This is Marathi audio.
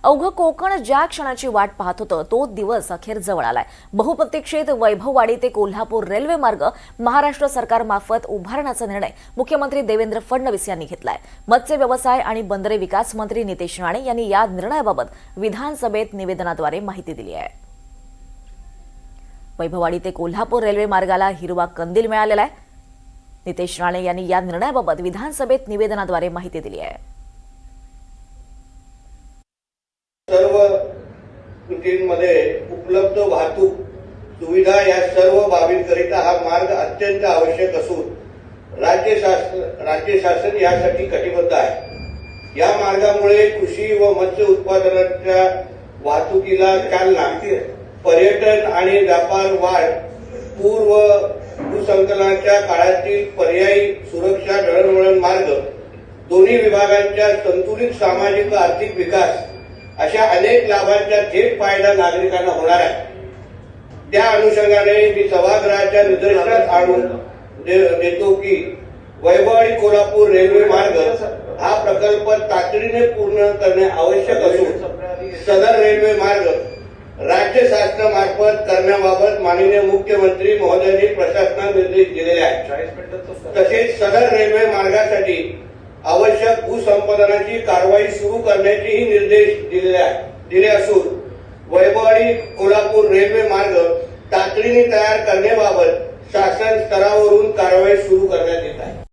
अवघं कोकण ज्या क्षणाची वाट पाहत होतं तो दिवस अखेर जवळ आलाय। बहुप्रतीक्षित वैभववाडी ते कोल्हापूर रेल्वे मार्ग महाराष्ट्र सरकारमार्फत उभारण्याचा निर्णय मुख्यमंत्री देवेंद्र फडणवीस यांनी घेतलाय। मत्स्य व्यवसाय आणि बंदरे विकास मंत्री नितेश राणे यांनी या निर्णयाबाबत विधानसभेत निवेदनाद्वारे माहिती दिली आहे। वैभववाडी ते कोल्हापूर रेल्वे मार्गाला हिरवा कंदील मिळालेला आहे। नितेश राणे यांनी या निर्णयाबाबत विधानसभेत निवेदनाद्वारे माहिती दिली आहे। सर्व कृतींमध्ये उपलब्ध वाहतूक सुविधा या सर्व बाबींकरिता हा मार्ग अत्यंत आवश्यक असून राज्य शासन यासाठी कटिबद्ध आहे। या मार्गामुळे कृषी व मत्स्य उत्पादनाच्या वाहतुकीला चालना, पर्यटन आणि व्यापार वाढ, पूर्व भूसंकलनाच्या काळातील पर्यायी सुरक्षा दळणवळण मार्ग, दोन्ही विभागांच्या संतुलित सामाजिक व आर्थिक विकास अशा अनेक लाभांचा थेट फायदा नागरिकांना होणार आहे। त्या अनुषंगाने मी सभागृहाच्या निदर्शनास आणून देतो की वैभववाडी कोल्हापूर रेल्वे मार्ग हा प्रकल्प तातडीने पूर्ण करणे आवश्यक असून सदर रेल्वे मार्ग राज्य शासनामार्फत करण्याबाबत माननीय मुख्यमंत्री महोदयांनी प्रशासनाला निर्देश दिलेले आहेत। तसेच सदर रेल्वे मार्गासाठी आवश्यक भूसंपादनाची कारवाई सुरू करण्याचेही निर्देश दिले असून वैभववाडी कोल्हापूर रेल्वे मार्ग तातडीने तयार करण्याबाबत शासन स्तरावरून कारवाई सुरू करण्यात येत आहे।